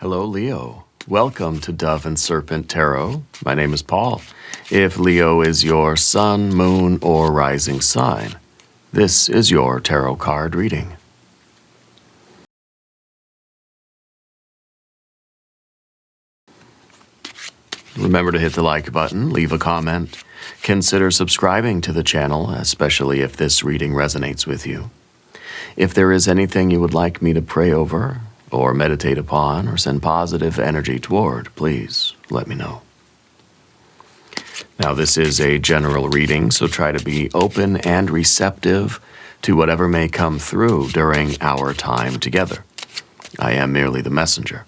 Hello, Leo. Welcome to Dove and Serpent Tarot. My name is Paul. If Leo is your sun, moon, or rising sign, this is your tarot card reading. Remember to hit the like button, leave a comment. Consider subscribing to the channel, especially if this reading resonates with you. If there is anything you would like me to pray over, or meditate upon, or send positive energy toward, please let me know. Now, this is a general reading, so try to be open and receptive to whatever may come through during our time together. I am merely the messenger,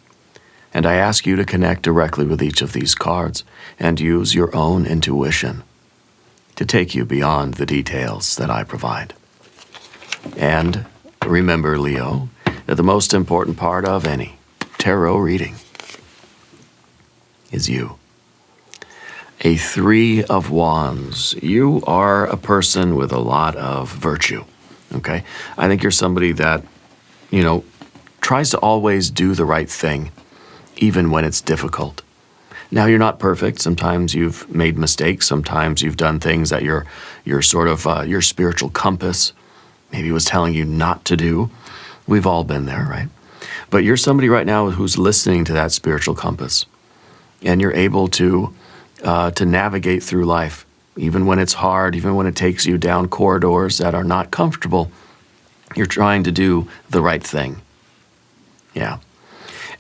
and I ask you to connect directly with each of these cards and use your own intuition to take you beyond the details that I provide. And remember, Leo, that the most important part of any tarot reading is you. A Three of Wands. You are a person with a lot of virtue, okay? I think you're somebody that, tries to always do the right thing, even when it's difficult. Now, you're not perfect. Sometimes you've made mistakes. Sometimes you've done things that your spiritual compass maybe was telling you not to do. We've all been there, right? But you're somebody right now who's listening to that spiritual compass, and you're able to navigate through life, even when it's hard, even when it takes you down corridors that are not comfortable. You're trying to do the right thing. Yeah.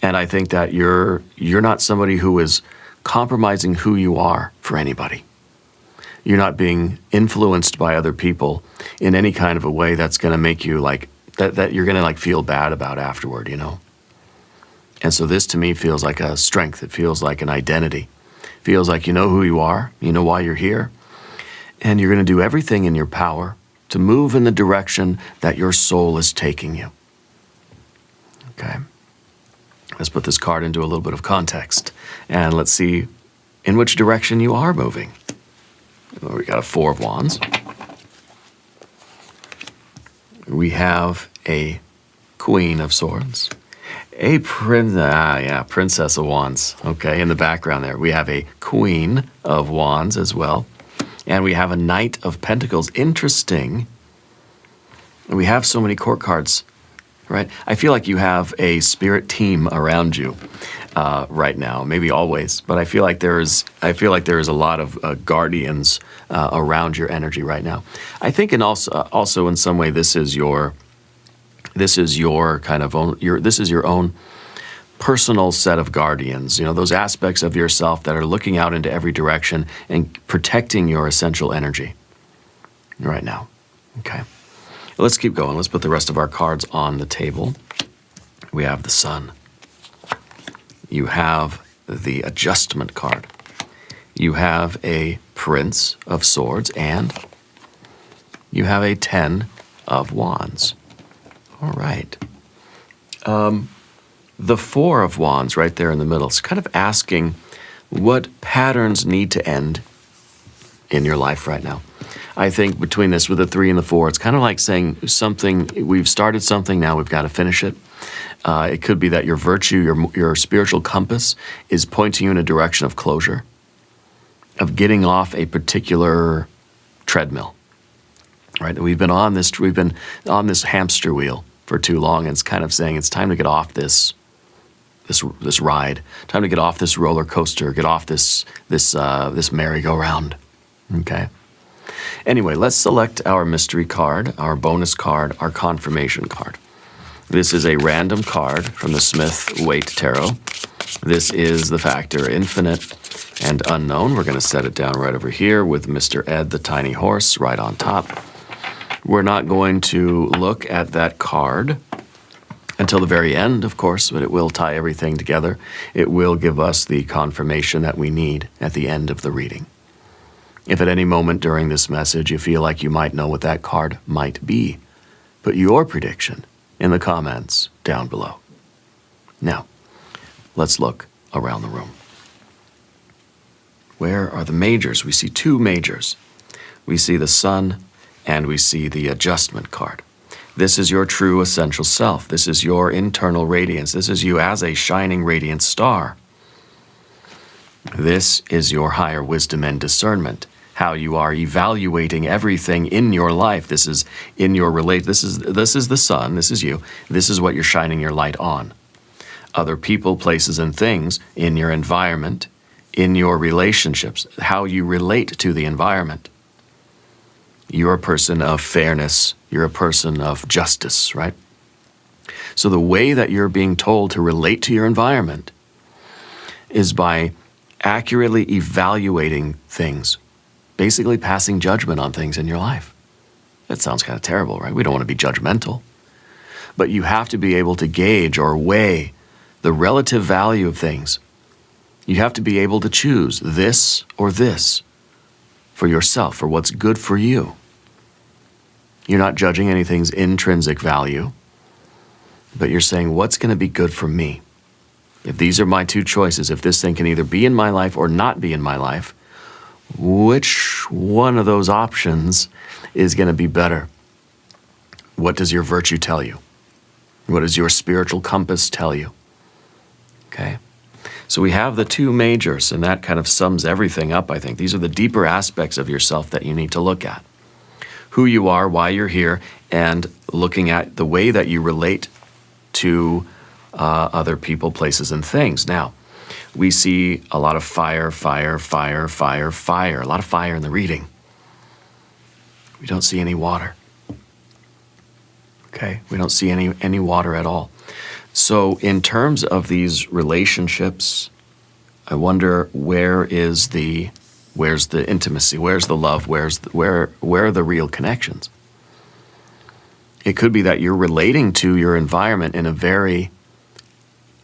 And I think that you're not somebody who is compromising who you are for anybody. You're not being influenced by other people in any kind of a way that's going to make you that you're going to feel bad about afterward, And so this to me feels like a strength. It feels like an identity. It feels like you know who you are, you know why you're here, and you're going to do everything in your power to move in the direction that your soul is taking you. Okay. Let's put this card into a little bit of context, and let's see in which direction you are moving. Well, we got a Four of Wands. We have a Queen of Swords. A Princess of Wands. Okay, in the background there. We have a Queen of Wands as well. And we have a Knight of Pentacles. Interesting. We have so many court cards, right? I feel like you have a spirit team around you right now. Maybe always, but I feel like there is a lot of guardians around your energy right now. I think, and also in some way, this is your kind of this is your own personal set of guardians. Those aspects of yourself that are looking out into every direction and protecting your essential energy right now. Okay. Let's keep going. Let's put the rest of our cards on the table. We have the Sun. You have the Adjustment card. You have a Prince of Swords, and you have a Ten of Wands. All right. The Four of Wands right there in the middle is kind of asking what patterns need to end in your life right now. I think between this with the Three and the Four, it's kind of like saying we've started something, now we've got to finish it. It could be that your virtue, your spiritual compass is pointing you in a direction of closure, of getting off a particular treadmill, right? We've been on this hamster wheel for too long, and it's kind of saying it's time to get off this ride, time to get off this roller coaster, get off this merry-go-round, okay? Anyway, let's select our mystery card, our bonus card, our confirmation card. This is a random card from the Smith-Waite Tarot. This is the factor infinite and unknown. We're going to set it down right over here with Mr. Ed, the tiny horse, right on top. We're not going to look at that card until the very end, of course, but it will tie everything together. It will give us the confirmation that we need at the end of the reading. If at any moment during this message you feel like you might know what that card might be, put your prediction in the comments down below. Now, let's look around the room. Where are the majors? We see two majors. We see the Sun and we see the Adjustment card. This is your true essential self. This is your internal radiance. This is you as a shining radiant star. This is your higher wisdom and discernment, how you are evaluating everything in your life. This is in your this is the sun, this is you. This is what you're shining your light on. Other people, places, and things in your environment, in your relationships, how you relate to the environment. You're a person of fairness. You're a person of justice, right? So the way that you're being told to relate to your environment is by accurately evaluating things, basically passing judgment on things in your life. That sounds kind of terrible, right? We don't want to be judgmental. But you have to be able to gauge or weigh the relative value of things. You have to be able to choose this or this for yourself, for what's good for you. You're not judging anything's intrinsic value, but you're saying, what's going to be good for me? If these are my two choices, if this thing can either be in my life or not be in my life, which one of those options is going to be better? What does your virtue tell you? What does your spiritual compass tell you? Okay? So we have the two majors, and that kind of sums everything up, I think. These are the deeper aspects of yourself that you need to look at. Who you are, why you're here, and looking at the way that you relate to other people, places, and things. Now, we see a lot of fire, fire, fire, fire, fire. A lot of fire in the reading. We don't see any water. Okay? We don't see any water at all. So in terms of these relationships, I wonder where's the intimacy, where's the love, where are the real connections? It could be that you're relating to your environment in a very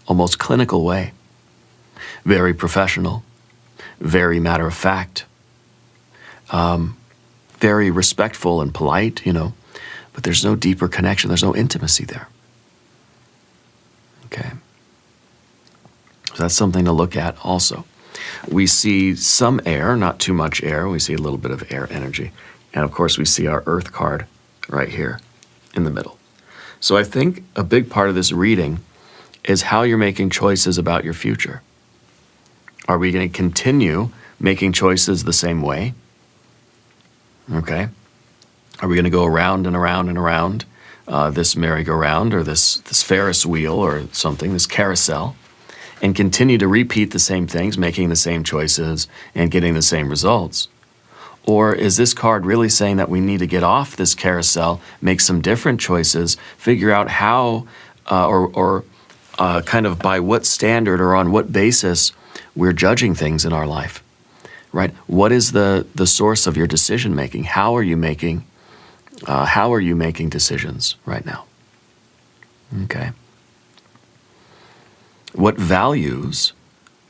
almost clinical way, very professional, very matter of fact, very respectful and polite, but there's no deeper connection, there's no intimacy there. Okay. So that's something to look at also. We see some air, not too much air. We see a little bit of air energy. And of course, we see our Earth card right here in the middle. So I think a big part of this reading is how you're making choices about your future. Are we going to continue making choices the same way? Okay. Are we going to go around and around and around this merry-go-round or this Ferris wheel or something, this carousel, and continue to repeat the same things, making the same choices and getting the same results? Or is this card really saying that we need to get off this carousel, make some different choices, figure out how kind of by what standard or on what basis we're judging things in our life, right? What is the source of your decision making? How are you making decisions right now? Okay. What values,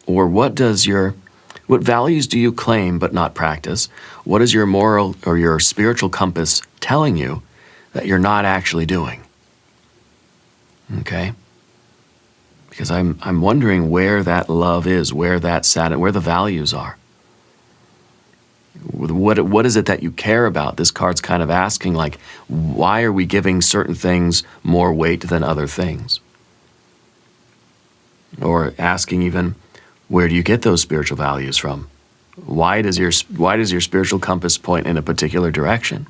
or what values do you claim but not practice? What is your moral or your spiritual compass telling you that you're not actually doing? Okay? Because I'm wondering where that love is, where the values are. What is it that you care about? This card's kind of asking, like, why are we giving certain things more weight than other things? Or asking even, where do you get those spiritual values from? Why does your spiritual compass point in a particular direction?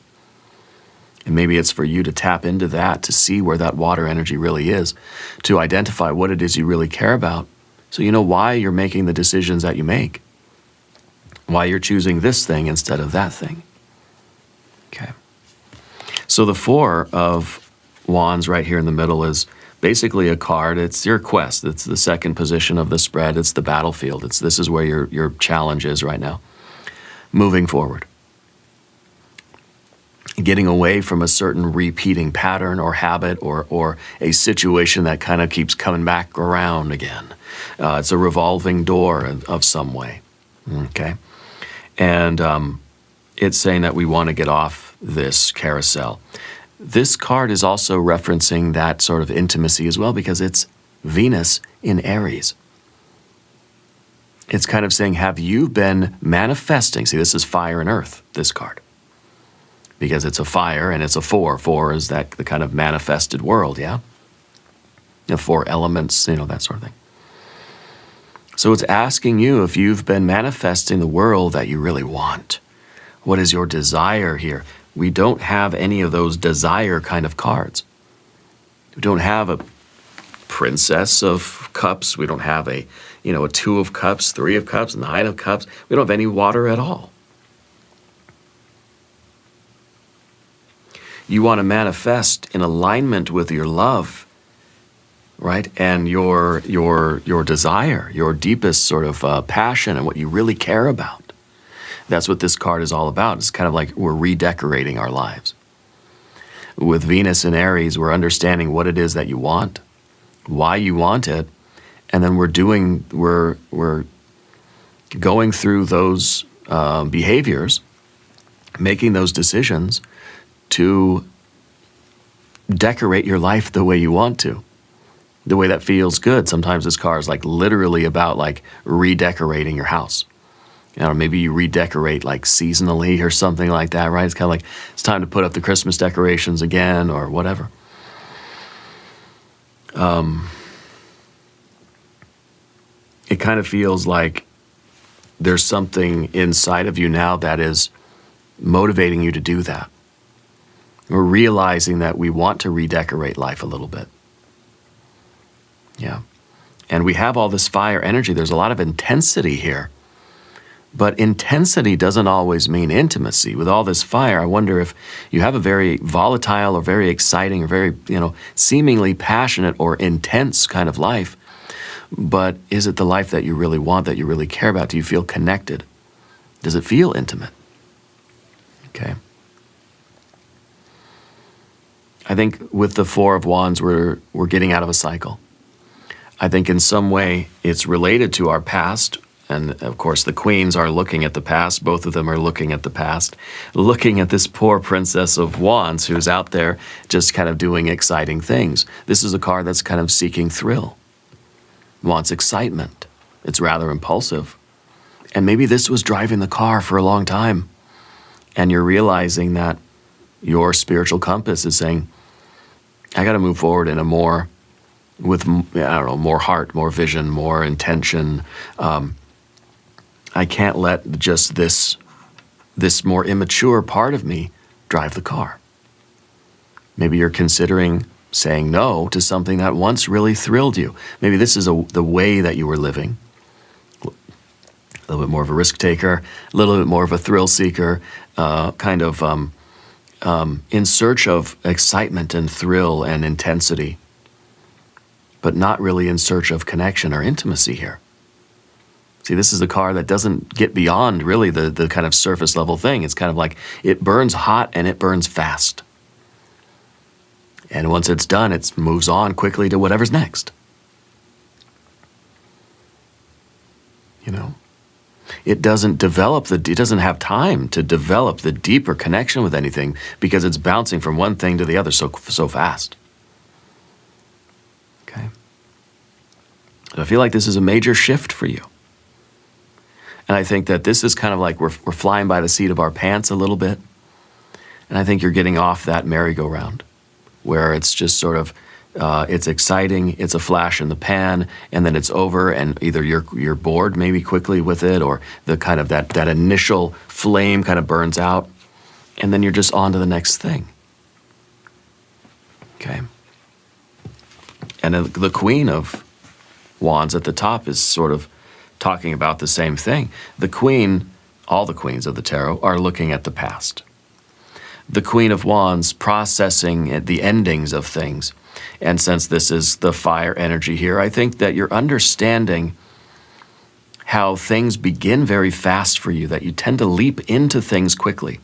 And maybe it's for you to tap into that, to see where that water energy really is, to identify what it is you really care about, so you know why you're making the decisions that you make, why you're choosing this thing instead of that thing. Okay. So the Four of Wands right here in the middle is basically a card. It's your quest. It's the second position of the spread. It's the battlefield. This is where your challenge is right now. Moving forward. Getting away from a certain repeating pattern or habit or a situation that kind of keeps coming back around again. It's a revolving door of some way. Okay? And it's saying that we want to get off this carousel. This card is also referencing that sort of intimacy as well, because it's Venus in Aries. It's kind of saying, have you been manifesting? See, this is fire and earth, this card. because it's a fire and it's a four. Four is that the kind of manifested world, yeah? The four elements, that sort of thing. So it's asking you if you've been manifesting the world that you really want. What is your desire here? We don't have any of those desire kind of cards. We don't have a Princess of Cups. We don't have a Two of Cups, Three of Cups, Nine of Cups. We don't have any water at all. You want to manifest in alignment with your love, right? And your desire, your deepest sort of passion and what you really care about. That's what this card is all about. It's kind of like we're redecorating our lives. With Venus and Aries, we're understanding what it is that you want, why you want it, and then we're going through those behaviors, making those decisions to decorate your life the way you want to, the way that feels good. Sometimes this card is like literally about like redecorating your house. Maybe you redecorate like seasonally or something like that, right? It's kind of like it's time to put up the Christmas decorations again or whatever. It kind of feels like there's something inside of you now that is motivating you to do that. We're realizing that we want to redecorate life a little bit. Yeah. And we have all this fire energy. There's a lot of intensity here. But intensity doesn't always mean intimacy. With all this fire, I wonder if you have a very volatile or very exciting or very, seemingly passionate or intense kind of life. But is it the life that you really want, that you really care about? Do you feel connected? Does it feel intimate? Okay. I think with the Four of Wands, we're getting out of a cycle. I think in some way it's related to our past. And of course, the queens are looking at the past. Both of them are looking at the past, looking at this poor Princess of Wands who's out there just kind of doing exciting things. This is a card that's kind of seeking thrill, wants excitement. It's rather impulsive. And maybe this was driving the car for a long time. And you're realizing that your spiritual compass is saying, I got to move forward in a more, with, more heart, more vision, more intention. I can't let just this more immature part of me drive the car. Maybe you're considering saying no to something that once really thrilled you. Maybe this is the way that you were living. A little bit more of a risk taker, a little bit more of a thrill seeker, in search of excitement and thrill and intensity, but not really in search of connection or intimacy here. See, this is a car that doesn't get beyond really the kind of surface level thing. It's kind of like it burns hot and it burns fast. And once it's done, it moves on quickly to whatever's next. It doesn't have time to develop the deeper connection with anything because it's bouncing from one thing to the other so fast. Okay. And I feel like this is a major shift for you. And I think that this is kind of like we're flying by the seat of our pants a little bit. And I think you're getting off that merry-go-round where it's just sort of, it's exciting, it's a flash in the pan, and then it's over, and either you're bored maybe quickly with it, or the kind of that initial flame kind of burns out, and then you're just on to the next thing. Okay. And then the Queen of Wands at the top is sort of talking about the same thing. The Queen, all the queens of the tarot, are looking at the past. The Queen of Wands processing the endings of things. And since this is the fire energy here, I think that you're understanding how things begin very fast for you, that you tend to leap into things quickly.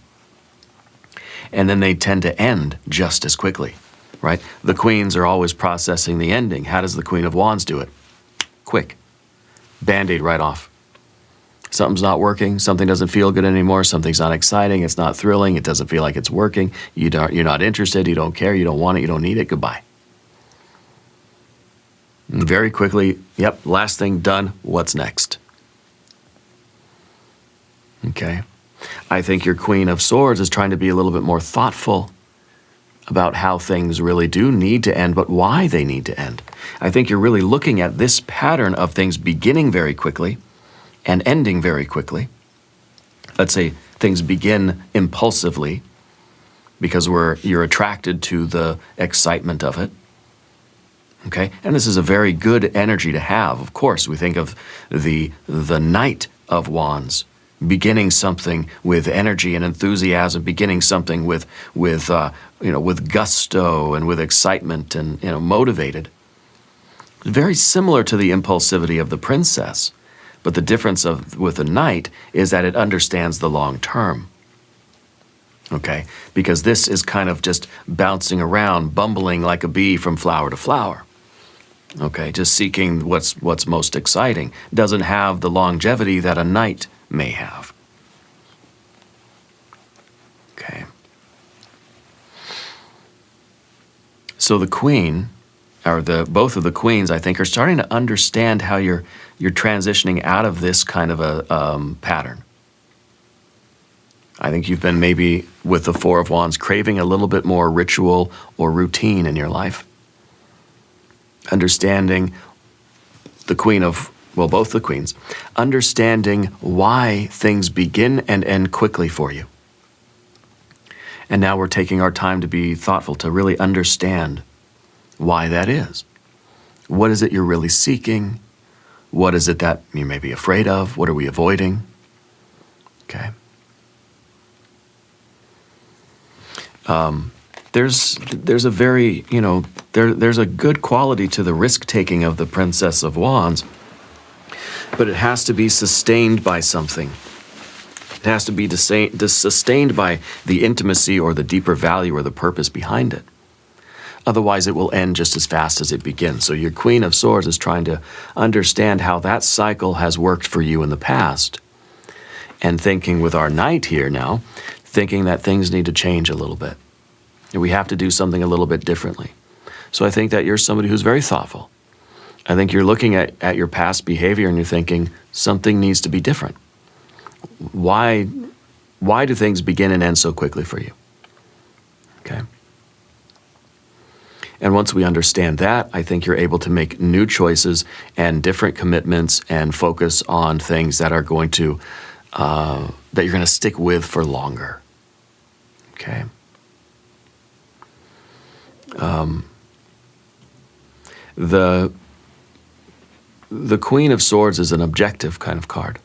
And then they tend to end just as quickly, right? The queens are always processing the ending. How does the Queen of Wands do it? Quick. Band-aid right off. Something's not working, something doesn't feel good anymore, something's not exciting, it's not thrilling, it doesn't feel like it's working, you're not interested, you don't care, you don't want it, you don't need it, goodbye. And very quickly, yep, last thing done, what's next? Okay. I think your Queen of Swords is trying to be a little bit more thoughtful about how things really do need to end, but why they need to end. I think you're really looking at this pattern of things beginning very quickly and ending very quickly. Let's say things begin impulsively because you're attracted to the excitement of it. Okay? And this is a very good energy to have. Of course, we think of the Knight of Wands, beginning something with energy and enthusiasm, beginning something with gusto and with excitement and motivated. Very similar to the impulsivity of the princess, but the difference with the knight is that it understands the long term. Okay, because this is kind of just bouncing around, bumbling like a bee from flower to flower. Okay, just seeking what's most exciting. Doesn't have the longevity that a knight may have. Okay. So the queen, or both of the queens, I think, are starting to understand how you're transitioning out of this kind of a pattern. I think you've been maybe with the Four of Wands craving a little bit more ritual or routine in your life. Understanding both the queens, understanding why things begin and end quickly for you. And now we're taking our time to be thoughtful, to really understand why that is. What is it you're really seeking? What is it that you may be afraid of? What are we avoiding? Okay. There's a very, there's a good quality to the risk-taking of the Princess of Wands, but it has to be sustained by something. It has to be sustained by the intimacy or the deeper value or the purpose behind it. Otherwise, it will end just as fast as it begins. So your Queen of Swords is trying to understand how that cycle has worked for you in the past. And thinking with our Knight here now, thinking that things need to change a little bit. And we have to do something a little bit differently. So I think that you're somebody who's very thoughtful. I think you're looking at your past behavior and you're thinking something needs to be different. Why do things begin and end so quickly for you? Okay. And once we understand that, I think you're able to make new choices and different commitments and focus on things that are going to, that you're going to stick with for longer. Okay. The Queen of Swords is an objective kind of card,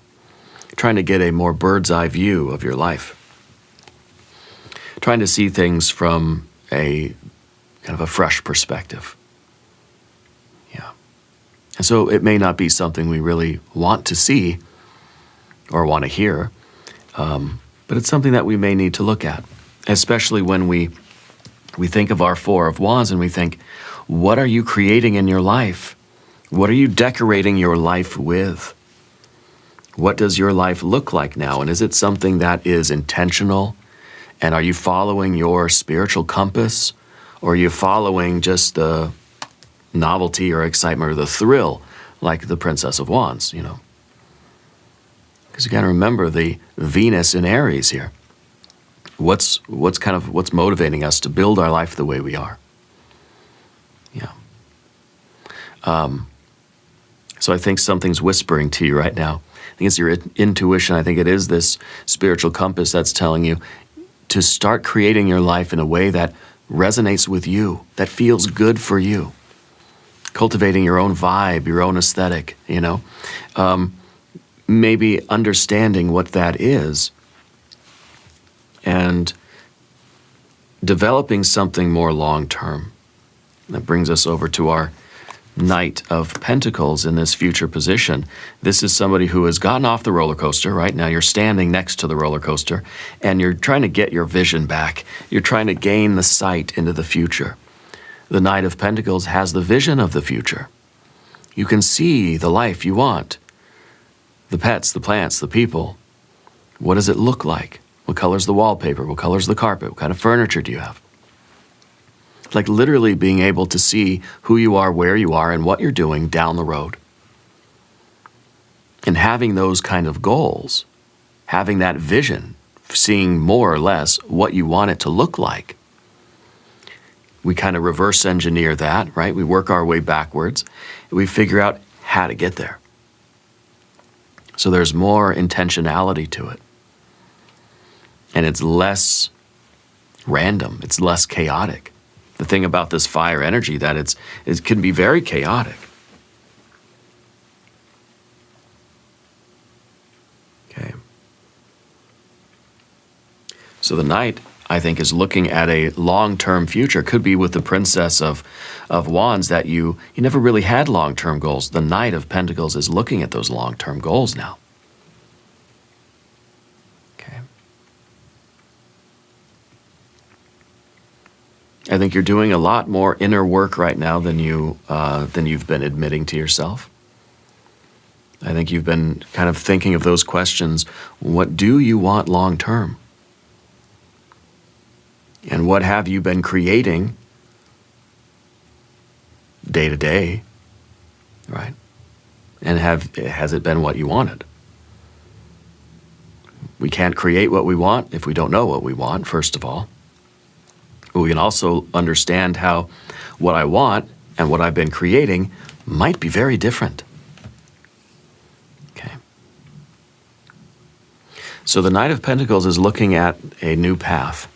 trying to get a more bird's eye view of your life, trying to see things from a kind of a fresh perspective. Yeah. And so it may not be something we really want to see or want to hear, but it's something that we may need to look at, especially when we think of our Four of Wands and we think, what are you creating in your life? What are you decorating your life with? What does your life look like now? And is it something that is intentional? And are you following your spiritual compass? Or are you following just the novelty or excitement or the thrill like the Princess of Wands, Because you got to remember the Venus in Aries here. What's motivating us to build our life the way we are? Yeah. So I think something's whispering to you right now. I think it's your intuition. I think it is this spiritual compass that's telling you to start creating your life in a way that resonates with you, that feels good for you. Cultivating your own vibe, your own aesthetic, maybe understanding what that is and developing something more long-term. That brings us over to our Knight of Pentacles in this future position. This is somebody who has gotten off the roller coaster. Right now you're standing next to the roller coaster and you're trying to get your vision back. You're trying to gain the sight into the future. The Knight of Pentacles has the vision of the future. You can see the life you want. The pets, the plants, the people. What does it look like? What color's the wallpaper? What color's the carpet? What kind of furniture do you have? Like literally being able to see who you are, where you are, and what you're doing down the road. And having those kind of goals, having that vision seeing more or less what you want it to look like. We kind of reverse engineer that, right? We work our way backwards. We figure out how to get there. So there's more intentionality to it. And it's less random. It's less chaotic. The thing about this fire energy that it can be very chaotic. Okay. So the Knight, I think, is looking at a long-term future. Could be with the Princess of Wands that you never really had long-term goals. The Knight of Pentacles is looking at those long-term goals now. Okay. I think you're doing a lot more inner work right now than you've been admitting to yourself. I think you've been kind of thinking of those questions. What do you want long-term? And what have you been creating day to day, right? And has it been what you wanted? We can't create what we want if we don't know what we want, first of all. But we can also understand how what I want and what I've been creating might be very different. Okay. So the Knight of Pentacles is looking at a new path.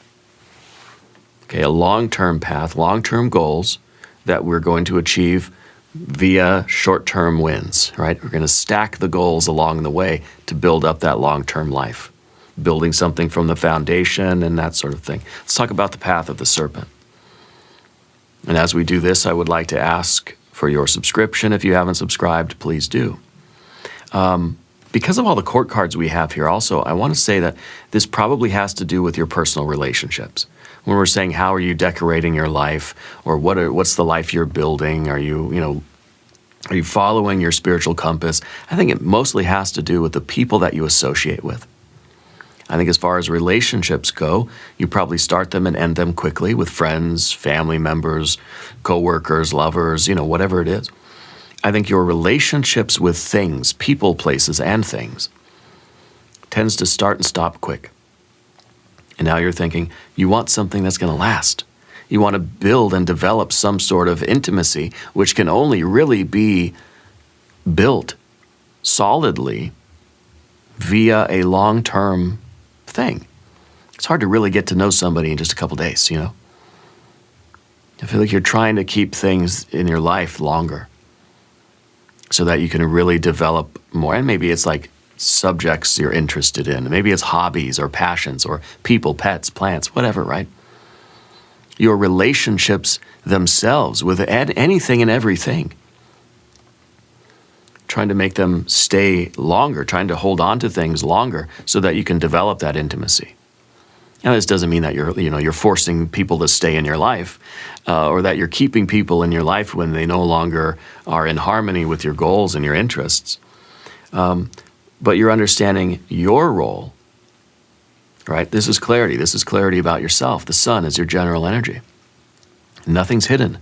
Okay, a long-term path, long-term goals that we're going to achieve via short-term wins, right? We're going to stack the goals along the way to build up that long-term life, building something from the foundation and that sort of thing. Let's talk about the path of the Serpent. And as we do this, I would like to ask for your subscription. If you haven't subscribed, please do. Because of all the court cards we have here also, I want to say that this probably has to do with your personal relationships. When we're saying how are you decorating your life, or what's the life you're building, are you following your spiritual compass? I think it mostly has to do with the people that you associate with. I think as far as relationships go, you probably start them and end them quickly with friends, family members, co-workers, lovers, whatever it is. I think your relationships with things, people, places, and things tends to start and stop quick. And now you're thinking, you want something that's going to last. You want to build and develop some sort of intimacy, which can only really be built solidly via a long-term thing. It's hard to really get to know somebody in just a couple days, I feel like you're trying to keep things in your life longer so that you can really develop more. And maybe it's like subjects you're interested in. Maybe it's hobbies or passions or people, pets, plants, whatever, right? Your relationships themselves with anything and everything. Trying to make them stay longer, trying to hold on to things longer so that you can develop that intimacy. Now, this doesn't mean that you're forcing people to stay in your life, or that you're keeping people in your life when they no longer are in harmony with your goals and your interests. But you're understanding your role, right? This is clarity. This is clarity about yourself. The sun is your general energy. Nothing's hidden.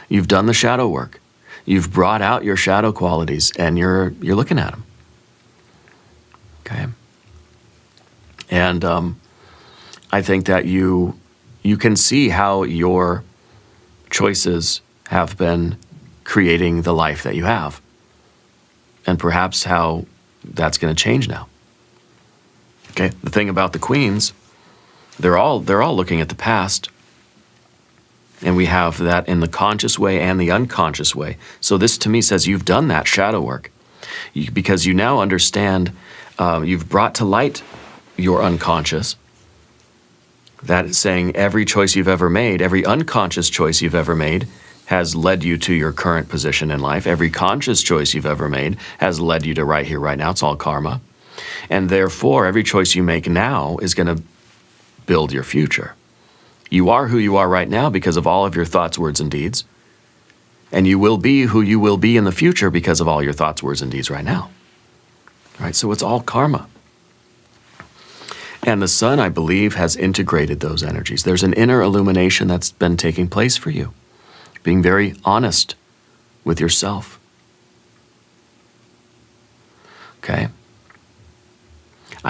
You've done the shadow work. You've brought out your shadow qualities, and you're looking at them. Okay. And I think that you can see how your choices have been creating the life that you have, and perhaps how that's going to change now. Okay, the thing about the queens, they're all looking at the past, and we have that in the conscious way and the unconscious way. So this to me says you've done that shadow work, because you now understand, you've brought to light your unconscious. That is saying every choice you've ever made, every unconscious choice you've ever made, has led you to your current position in life. Every conscious choice you've ever made has led you to right here, right now. It's all karma. And therefore, every choice you make now is going to build your future. You are who you are right now because of all of your thoughts, words, and deeds. And you will be who you will be in the future because of all your thoughts, words, and deeds right now. All right, so it's all karma. And the sun, I believe, has integrated those energies. There's an inner illumination that's been taking place for you. Being very honest with yourself. Okay?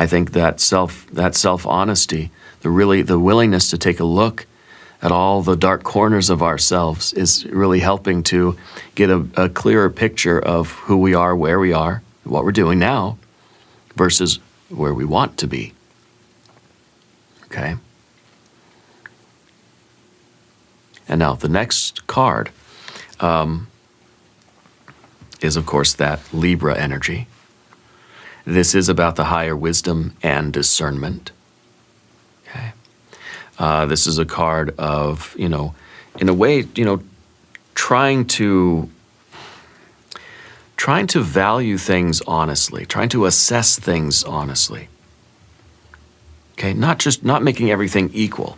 I think that self-honesty, the willingness to take a look at all the dark corners of ourselves is really helping to get a clearer picture of who we are, where we are, what we're doing now, versus where we want to be. Okay? And now the next card is, of course, that Libra energy. This is about the higher wisdom and discernment. Okay? This is a card of, in a way, trying to value things honestly, trying to assess things honestly. Okay, not making everything equal.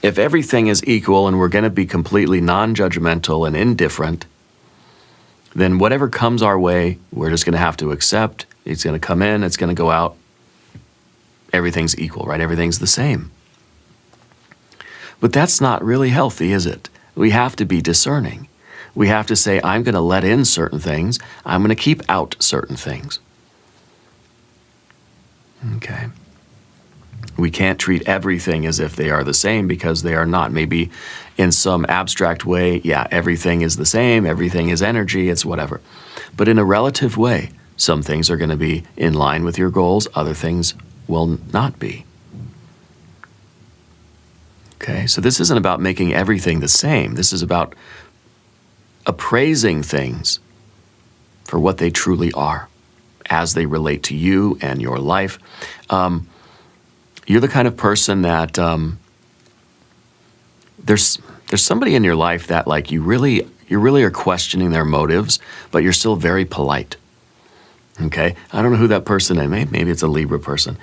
If everything is equal and we're going to be completely non-judgmental and indifferent, then whatever comes our way, we're just going to have to accept. It's going to come in, it's going to go out. Everything's equal, right? Everything's the same. But that's not really healthy, is it? We have to be discerning. We have to say, I'm going to let in certain things. I'm going to keep out certain things. Okay. We can't treat everything as if they are the same, because they are not. Maybe in some abstract way, yeah, everything is the same, everything is energy, it's whatever. But in a relative way, some things are going to be in line with your goals, other things will not be. Okay, so this isn't about making everything the same. This is about appraising things for what they truly are as they relate to you and your life. You're the kind of person that there's somebody in your life that, like, you really are questioning their motives, but you're still very polite. Okay, I don't know who that person is. Maybe it's a Libra person.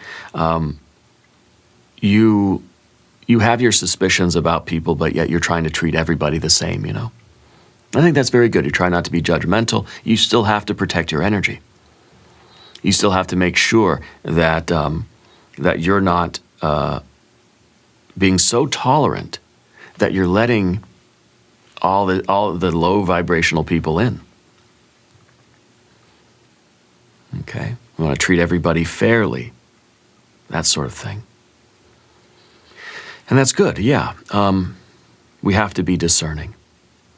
You have your suspicions about people, but yet you're trying to treat everybody the same. I think that's very good. You try not to be judgmental. You still have to protect your energy. You still have to make sure that that you're not being so tolerant that you're letting all the low vibrational people in. Okay, we want to treat everybody fairly, that sort of thing, and that's good. Yeah, we have to be discerning.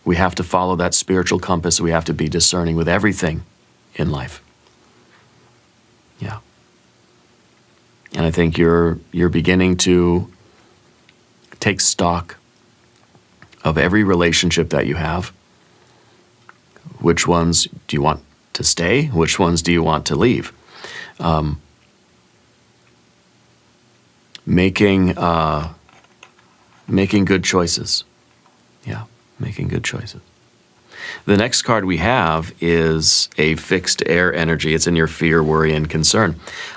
We have to follow that spiritual compass. We have to be discerning with everything in life. Yeah. And I think you're beginning to take stock of every relationship that you have. Which ones do you want to stay? Which ones do you want to leave? Making good choices. Yeah, making good choices. The next card we have is a fixed air energy. It's in your fear, worry, and concern.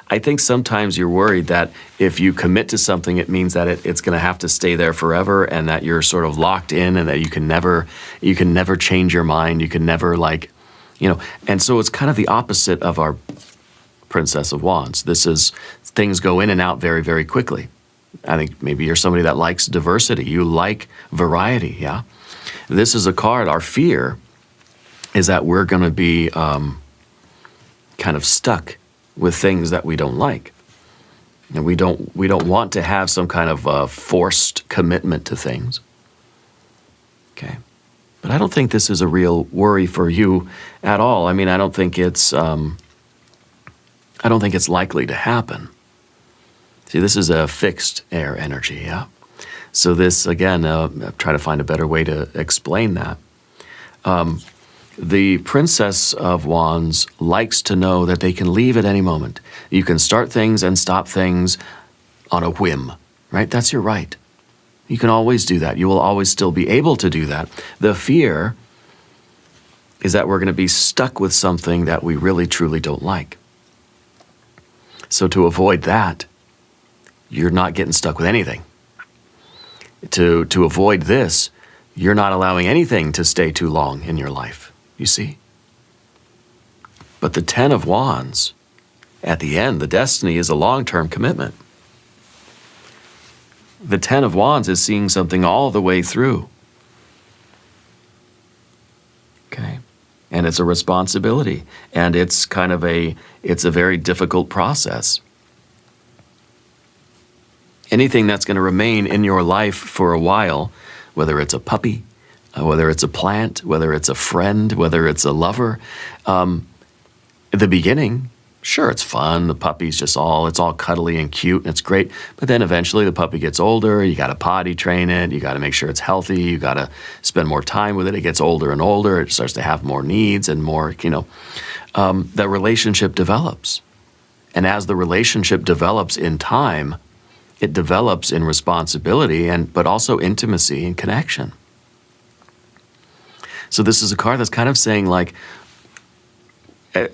I think sometimes you're worried that if you commit to something, it means that it's going to have to stay there forever, and that you're sort of locked in, and that you can never change your mind. You can never, and so it's kind of the opposite of our Princess of Wands. This is, things go in and out very, very quickly. I think maybe you're somebody that likes diversity. You like variety, yeah? This is a card, our fear is that we're going to be kind of stuck with things that we don't like. And we don't want to have some kind of forced commitment to things. Okay. But I don't think this is a real worry for you at all. I mean, I don't think it's likely to happen. See, this is a fixed air energy, yeah? So this, again, try to find a better way to explain that. The Princess of Wands likes to know that they can leave at any moment. You can start things and stop things on a whim, right? That's your right. You can always do that. You will always still be able to do that. The fear is that we're going to be stuck with something that we really, truly don't like. So to avoid that, you're not getting stuck with anything. To avoid this, you're not allowing anything to stay too long in your life, you see? But the Ten of Wands, at the end, the destiny is a long-term commitment. The Ten of Wands is seeing something all the way through. Okay? And it's a responsibility. And it's kind of it's a very difficult process. anything that's going to remain in your life for a while, whether it's a puppy, whether it's a plant, whether it's a friend, whether it's a lover. At the beginning, sure, it's fun. The puppy's it's all cuddly and cute, and it's great. But then eventually the puppy gets older. You got to potty train it. You got to make sure it's healthy. You got to spend more time with it. It gets older and older. It starts to have more needs and more, that relationship develops. And as the relationship develops in time, it develops in responsibility, but also intimacy and connection. So this is a card that's kind of saying, like,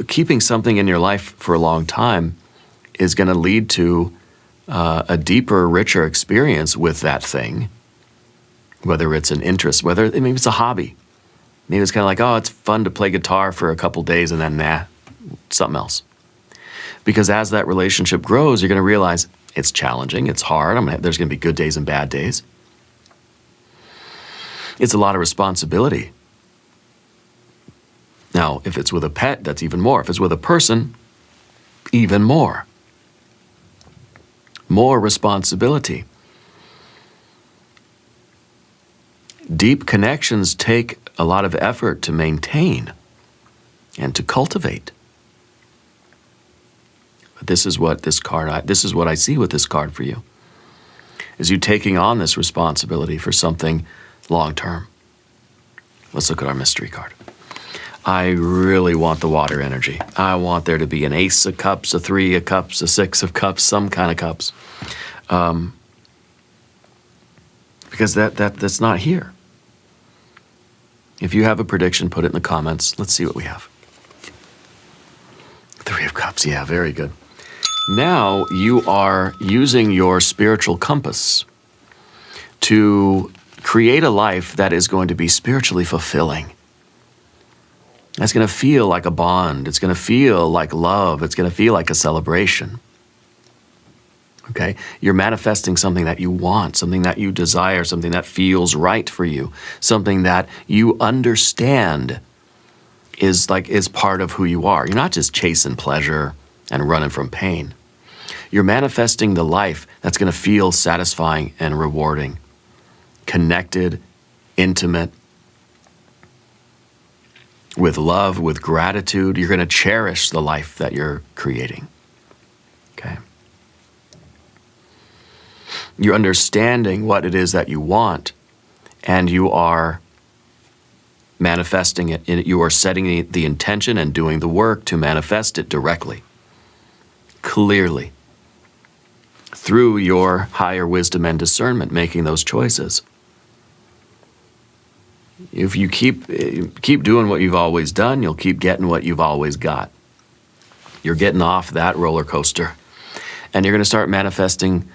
keeping something in your life for a long time is going to lead to a deeper, richer experience with that thing, whether it's an interest, maybe it's a hobby. Maybe it's kind of like, oh, it's fun to play guitar for a couple days and then, something else. Because as that relationship grows, you're going to realize it's challenging, it's hard, there's going to be good days and bad days. It's a lot of responsibility. Now, if it's with a pet, that's even more. If it's with a person, even more. More responsibility. Deep connections take a lot of effort to maintain and to cultivate. But this is what I see with this card for you, is you taking on this responsibility for something long term. Let's look at our mystery card. I really want the water energy. I want there to be an ace of cups, a 3 of cups, a 6 of cups, some kind of cups. Because that's not here. If you have a prediction, put it in the comments. Let's see what we have. 3 of cups, yeah, very good. Now you are using your spiritual compass to create a life that is going to be spiritually fulfilling. That's going to feel like a bond. It's going to feel like love. It's going to feel like a celebration. Okay? You're manifesting something that you want, something that you desire, something that feels right for you, something that you understand is part of who you are. You're not just chasing pleasure and running from pain. You're manifesting the life that's going to feel satisfying and rewarding, connected, intimate, with love, with gratitude. You're going to cherish the life that you're creating. Okay? You're understanding what it is that you want, and you are manifesting it. You are setting the intention and doing the work to manifest it directly, clearly, through your higher wisdom and discernment, making those choices. If you keep doing what you've always done, you'll keep getting what you've always got. You're getting off that roller coaster, and you're going to start manifesting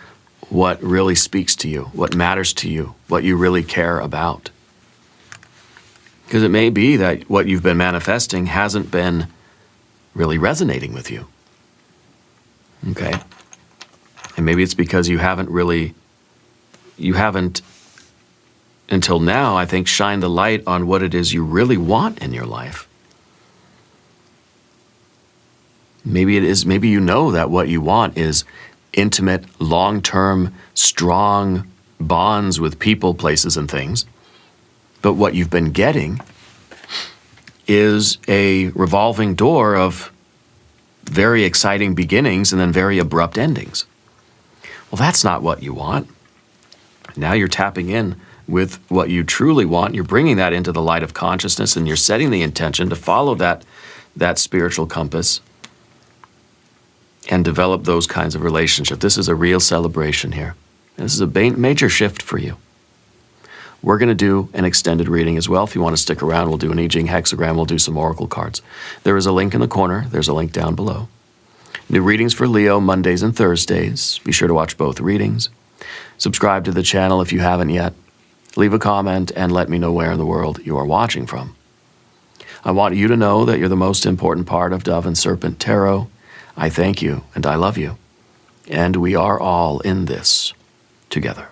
what really speaks to you, what matters to you, what you really care about. Because it may be that what you've been manifesting hasn't been really resonating with you. Okay? And maybe it's because you haven't until now, I think, shine the light on what it is you really want in your life. Maybe you know that what you want is intimate, long-term, strong bonds with people, places, and things. But what you've been getting is a revolving door of very exciting beginnings and then very abrupt endings. Well, that's not what you want. Now you're tapping in with what you truly want. You're bringing that into the light of consciousness, and you're setting the intention to follow that spiritual compass and develop those kinds of relationships. This is a real celebration here. This is a major shift for you. We're going to do an extended reading as well. If you want to stick around, we'll do an I Ching hexagram. We'll do some oracle cards. There is a link in the corner. There's a link down below. New readings for Leo, Mondays and Thursdays. Be sure to watch both readings. Subscribe to the channel if you haven't yet. Leave a comment and let me know where in the world you are watching from. I want you to know that you're the most important part of Dove and Serpent Tarot. I thank you and I love you. And we are all in this together.